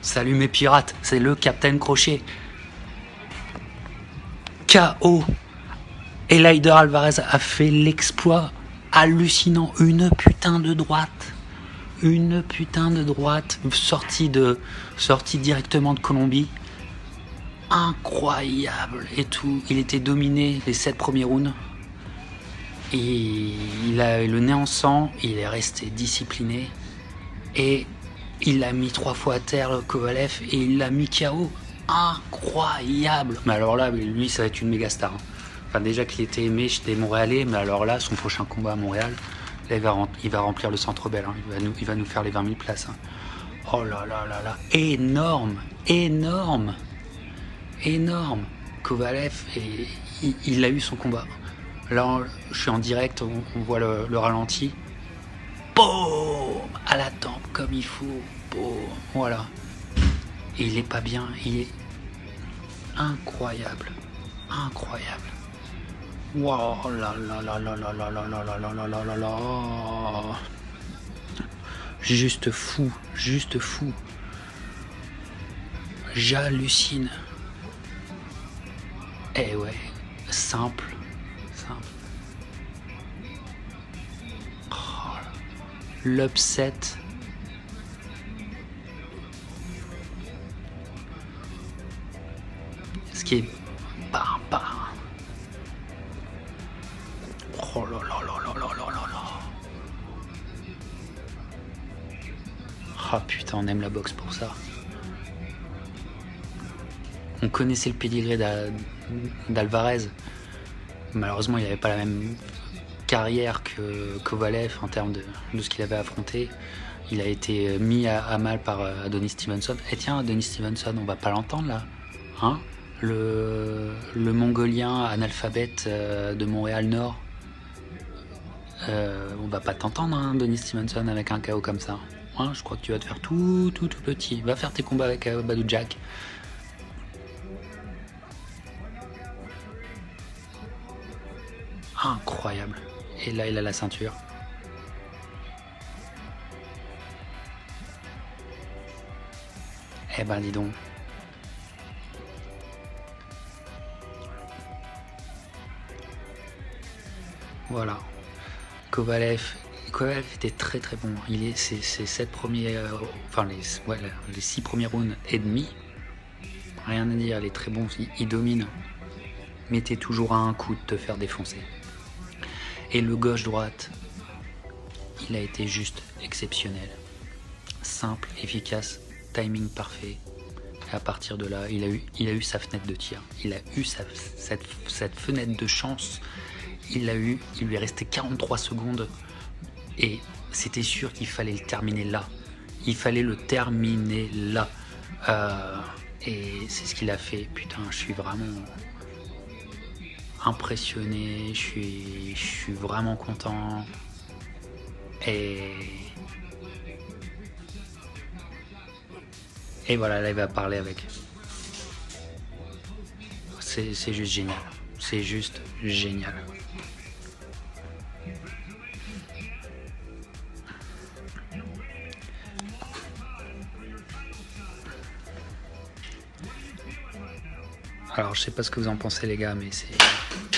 Salut mes pirates, c'est le Captain Crochet. KO. Et Leider Alvarez a fait l'exploit hallucinant. Une putain de droite. Une putain de droite sortie directement de Colombie. Incroyable et tout. Il était dominé les 7 premiers rounds. Et il a le nez en sang. Il est resté discipliné. Et il l'a mis 3 fois à terre, le Kovalev, et il l'a mis KO. Incroyable. Mais alors là, lui, ça va être une méga star. Enfin, déjà qu'il était aimé chez les Montréalais, mais alors là, son prochain combat à Montréal, là, il va remplir le Centre Bell. Hein. Il va nous faire les 20 000 places. Hein. Oh là là là là. Énorme. Énorme. Énorme. Kovalev, et il a eu son combat. Là, je suis en direct, on voit le ralenti. Boum, à la tempe comme il faut. Boum, voilà. Et il est pas bien. Il est incroyable. Incroyable. Wow, là là là là là là là là là là là là là. Juste fou. Juste fou. J'hallucine. Eh ouais. Simple. L'upset. Ce qui est barbare. Oh là là là là là là là là. Ah putain, on aime la boxe pour ça. On connaissait le pédigré d'Alvarez. Malheureusement, il n'avait pas la même carrière que Kovalev en termes de ce qu'il avait affronté. Il a été mis à mal par Adonis Stevenson. Et tiens, Adonis Stevenson, on va pas l'entendre là, hein, le mongolien analphabète de Montréal-Nord. On va pas t'entendre, hein, Adonis Stevenson, avec un KO comme ça. Hein, je crois que tu vas te faire tout petit. Va faire tes combats avec Badou Jack. Incroyable. Et là, il a la ceinture. Eh ben, dis donc. Voilà. Kovalev était très très bon. Ses 7 premiers, les 6 premiers rounds et demi. Rien à dire, il est très bon. Il domine. Mais t'es toujours à un coup de te faire défoncer. Et le gauche-droite, il a été juste exceptionnel. Simple, efficace, timing parfait. Et à partir de là, il a eu sa fenêtre de tir. Il a eu cette fenêtre de chance. Il lui est resté 43 secondes. Et c'était sûr qu'il fallait le terminer là. Il fallait le terminer là. Et c'est ce qu'il a fait. Putain, je suis vraiment impressionné, je suis vraiment content et voilà, là il va parler avec. C'est juste génial, c'est juste génial. Alors je sais pas ce que vous en pensez les gars, mais c'est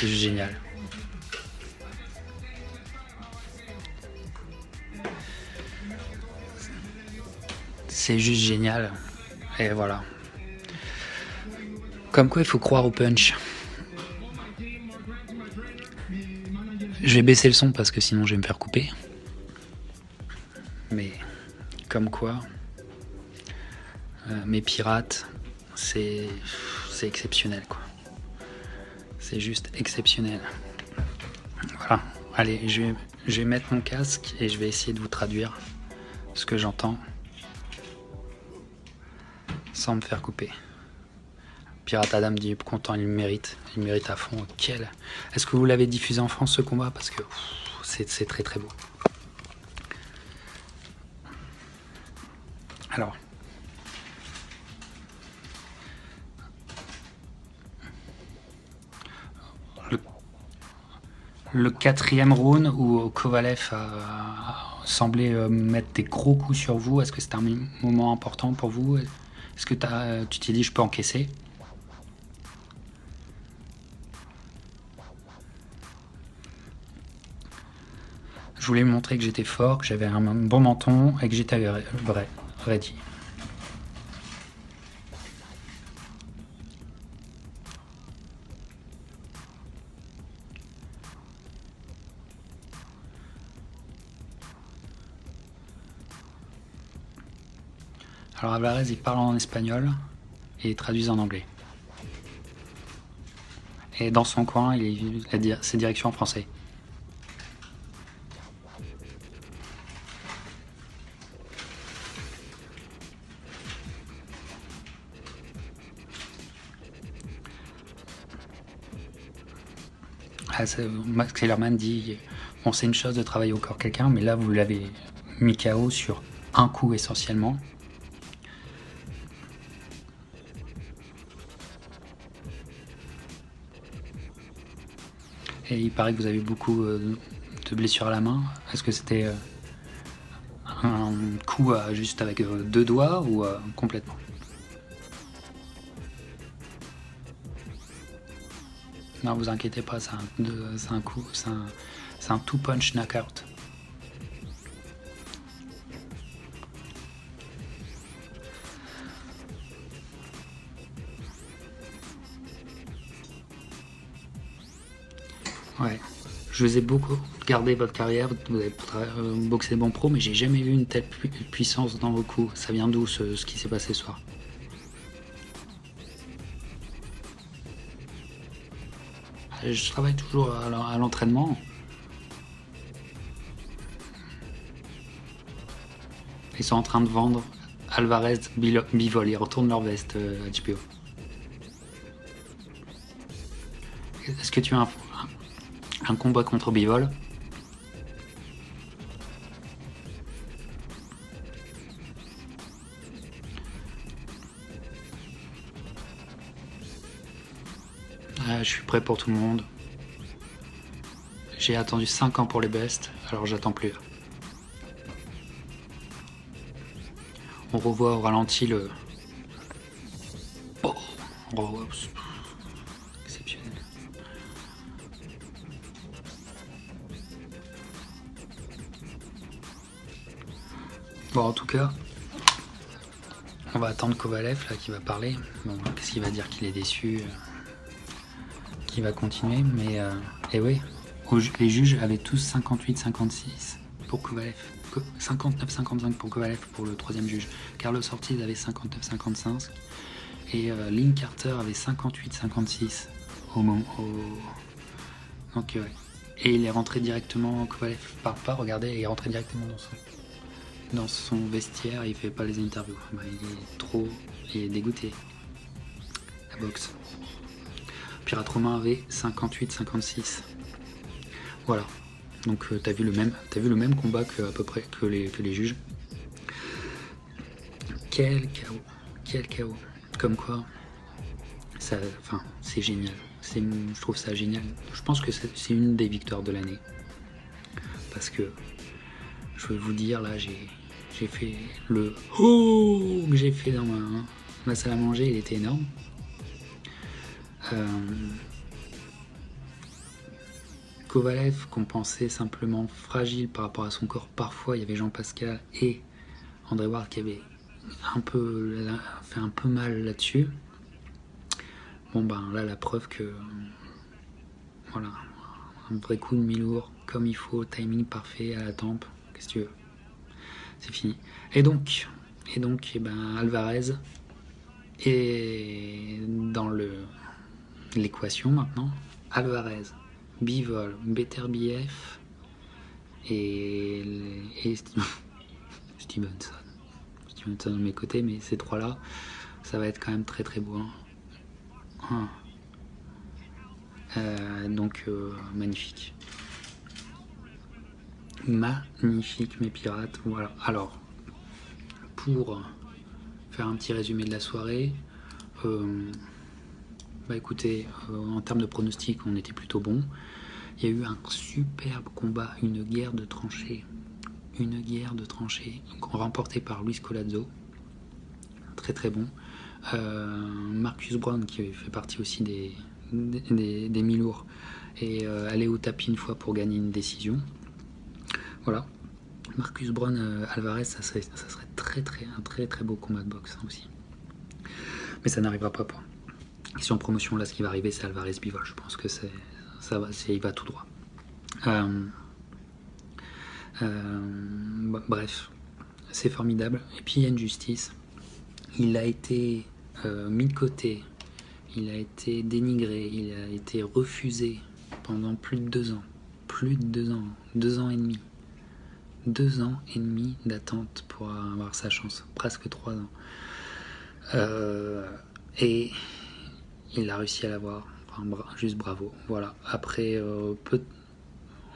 juste génial. C'est juste génial. Et voilà. Comme quoi il faut croire au punch. Je vais baisser le son parce que sinon je vais me faire couper. Mais comme quoi, mes pirates, c'est exceptionnel quoi. C'est juste exceptionnel. Voilà. Allez, je vais mettre mon casque et je vais essayer de vous traduire ce que j'entends sans me faire couper. Pirate Adam dit content, il mérite à fond. Est-ce que vous l'avez diffusé en France ce combat? Parce que c'est très très beau. Alors. Le 4e round où Kovalev a semblé mettre des gros coups sur vous, est-ce que c'était un moment important pour vous? Est-ce que tu t'es dit je peux encaisser? Je voulais lui montrer que j'étais fort, que j'avais un bon menton et que j'étais vrai, ready. Alors Alvarez, il parle en espagnol et il traduit en anglais. Et dans son coin, il a ses directions en français. Max Kellerman dit bon, c'est une chose de travailler au corps quelqu'un, mais là vous l'avez mis KO sur un coup essentiellement. Et il paraît que vous avez beaucoup de blessures à la main. Est-ce que c'était un coup juste avec 2 doigts ou complètement? Non, vous inquiétez pas, c'est un coup, c'est un two punch knockout. Ouais, je vous ai beaucoup regardé votre carrière, vous avez boxé des bons pros, mais j'ai jamais vu une telle puissance dans vos coups. Ça vient d'où ce qui s'est passé ce soir? Je travaille toujours à l'entraînement. Ils sont en train de vendre Alvarez Bivol, ils retournent leur veste à HBO. Est-ce que tu as un combat contre Bivol? Je suis prêt pour tout le monde. J'ai attendu 5 ans pour les bestes, alors j'attends plus. On revoit au ralenti le... Oh, on revoit... Exceptionnel. Bon, en tout cas, on va attendre Kovalev là qui va parler. Bon, qu'est-ce qu'il va dire? Qu'il est déçu, qu'il va continuer, mais et oui, les juges avaient tous 58-56 pour Kovalev, 59-55 pour Kovalev pour le troisième juge. Carlos Ortiz avait 59-55 et Lynn Carter avait 58-56 au moment. Donc ouais. Et il est rentré directement, Kovalev parle pas, regardez, il est rentré directement dans son vestiaire, il fait pas les interviews. Bah, il est dégoûté. La boxe. Pirate Romain avait 58-56. Voilà. Donc t'as vu le même combat à peu près que les juges. Quel chaos. Comme quoi, c'est génial. Je trouve ça génial. Je pense que c'est une des victoires de l'année. Parce que je vais vous dire, là, j'ai fait le oh que j'ai fait dans ma salle à manger, il était énorme. Kovalev, qu'on pensait simplement fragile par rapport à son corps, parfois il y avait Jean-Pascal et André Ward qui avaient fait un peu mal là-dessus. Bon ben là la preuve que voilà, un vrai coup de mi-lourd comme il faut, timing parfait à la tempe, qu'est-ce que tu veux, c'est fini. Et donc Alvarez est dans l'équation maintenant. Alvarez, Bivol, Beterbiev et Stevenson de mes côtés, mais ces trois-là, ça va être quand même très très beau. Donc magnifique. Magnifique mes pirates. Voilà. Alors, pour faire un petit résumé de la soirée, écoutez, en termes de pronostic, on était plutôt bon. Il y a eu un superbe combat, une guerre de tranchées, remportée par Luis Collazo, très très bon. Marcus Brown, qui fait partie aussi des mi-lourds, et aller au tapis une fois pour gagner une décision. Voilà. Marcus Brown, Alvarez, ça serait un très beau combat de boxe aussi. Mais ça n'arrivera pas. Si en promotion, là, ce qui va arriver, c'est Alvarez Bivol. Je pense que il va tout droit. Bref, c'est formidable. Et puis il y a une justice. Il a été mis de côté, il a été dénigré, il a été refusé pendant plus de 2 ans. 2 ans et demi. 2 ans et demi d'attente pour avoir sa chance, presque 3 ans. Et il a réussi à l'avoir, enfin, juste bravo. Voilà. Après,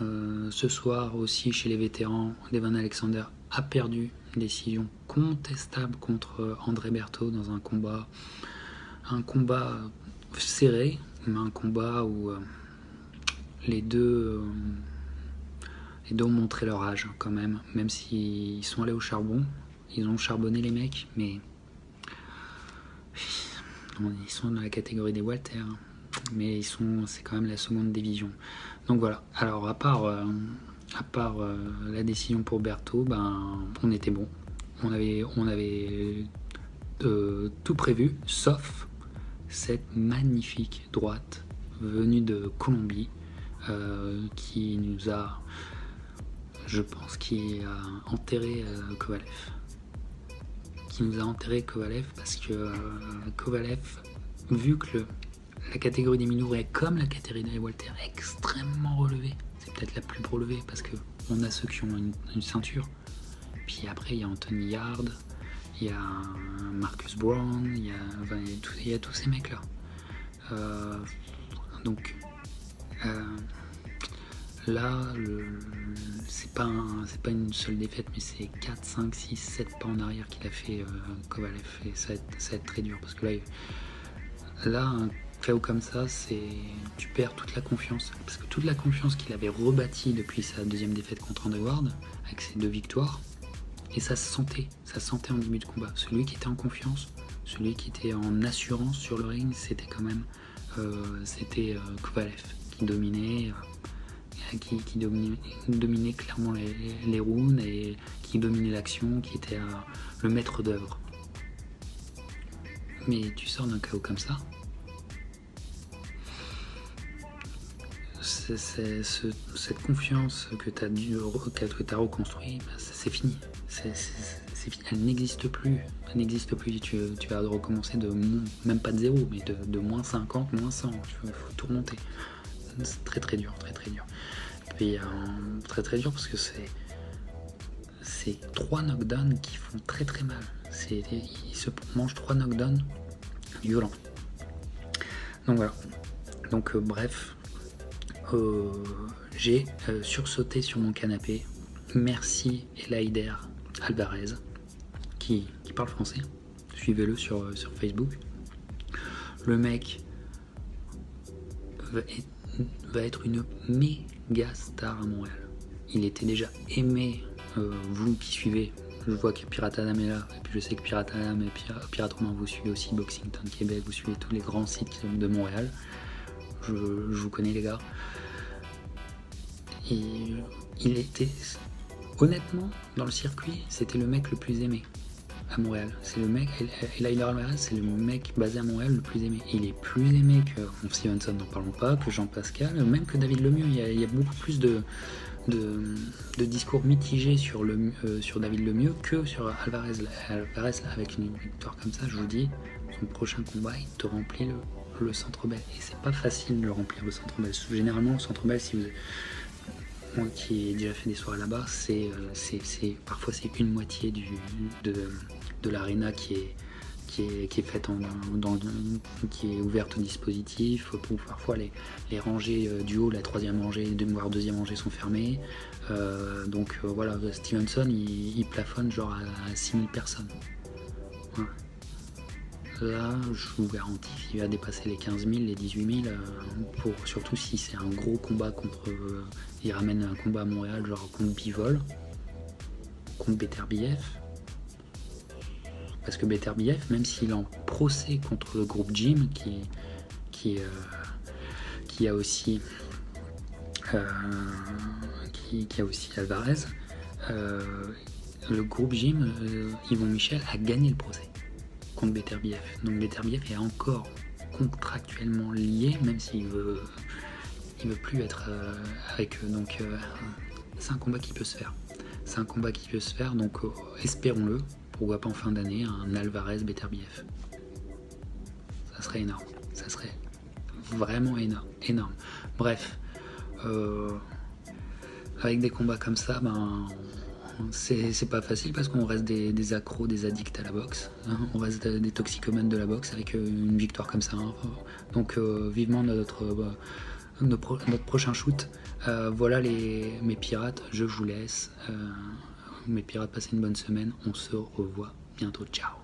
ce soir aussi chez les vétérans, Devon Alexander a perdu une décision contestable contre André Berthaud dans un combat serré, mais un combat où les deux ont montré leur âge quand même s'ils sont allés au charbon, ils ont charbonné les mecs, mais ils sont dans la catégorie des welter, mais c'est quand même la seconde division. Donc voilà. Alors à part la décision pour Berthaud, on était bon. On avait tout prévu, sauf cette magnifique droite venue de Colombie qui nous a, je pense, qui a enterré Kovalev. Parce que Kovalev, vu que la catégorie des mi-lourds est comme la catégorie des welter extrêmement relevée, c'est peut-être la plus relevée parce qu'on a ceux qui ont une ceinture. Puis après, il y a Anthony Yard, il y a Marcus Brown, il y a tous ces mecs-là. Donc là, c'est pas une seule défaite, mais c'est 4, 5, 6, 7 pas en arrière qu'il a fait Kovalev. Et ça va être très dur parce que là un KO comme ça, tu perds toute la confiance. Parce que toute la confiance qu'il avait rebâtie depuis sa deuxième défaite contre Andre Ward, avec ses 2 victoires, et ça se sentait en début de combat. Celui qui était en confiance, celui qui était en assurance sur le ring, c'était quand même Kovalev qui dominait, qui dominait clairement les rounds et qui dominait l'action, qui était le maître d'œuvre. Mais tu sors d'un KO comme ça, cette confiance que tu as reconstruit, c'est fini. C'est fini. Elle n'existe plus. Tu vas recommencer même pas de 0, mais de moins 50, moins 100. Il faut tout remonter. C'est très dur. Et puis très dur parce que c'est 3 knockdowns qui font très mal. Il se mange 3 knockdowns violents. Donc voilà. Donc bref, j'ai sursauté sur mon canapé. Merci Elaider Alvarez qui parle français. Suivez-le sur Facebook. Le mec va être une méga star à Montréal. Il était déjà aimé, vous qui suivez. Je vois que Pirate Adam est là, et puis je sais que Pirate Adam et Pirate Romain, vous suivez aussi Boxington Québec, vous suivez tous les grands sites de Montréal. Je vous connais les gars. Et il était, honnêtement, dans le circuit, c'était le mec le plus aimé à Montréal. C'est le mec, Elaider Alvarez, c'est le mec basé à Montréal le plus aimé. Il est plus aimé que Stevenson, n'en parlons pas, que Jean-Pascal, même que David Lemieux. Il y a beaucoup plus de discours mitigés sur David Lemieux que sur Alvarez. Alvarez, avec une victoire comme ça, je vous dis, son prochain combat, il te remplit le Centre Bell. Et c'est pas facile de remplir le Centre Bell. Généralement, le Centre Bell, si vous... Moi qui ai déjà fait des soirées là-bas, parfois c'est une moitié de l'aréna qui est faite qui est ouverte au dispositif. Parfois les rangées du haut, la troisième rangée, voire deuxième rangée sont fermées. Donc voilà, Stevenson il plafonne genre à 6000 personnes. Voilà. Là, je vous garantis qu'il va dépasser les 15 000, les 18 000, surtout si c'est un gros combat il ramène un combat à Montréal, genre contre Bivol, contre Beterbiev. Parce que Beterbiev, même s'il est en procès contre le groupe Jim, qui a aussi Alvarez, le groupe Jim, Yvon Michel, a gagné le procès contre Beterbiev. Donc Beterbiev est encore contractuellement lié, même s'il veut plus être avec eux. Donc c'est un combat qui peut se faire. Donc espérons-le. Pourquoi pas en fin d'année, un Alvarez-Beterbiev. Ça serait énorme. Ça serait vraiment énorme. Bref, avec des combats comme ça, c'est pas facile parce qu'on reste des accros, des addicts à la boxe. Hein, on reste des toxicomanes de la boxe avec une victoire comme ça. Hein. Donc vivement notre prochain shoot. Voilà mes pirates, je vous laisse. Mes pirates, passez une bonne semaine. On se revoit bientôt. Ciao.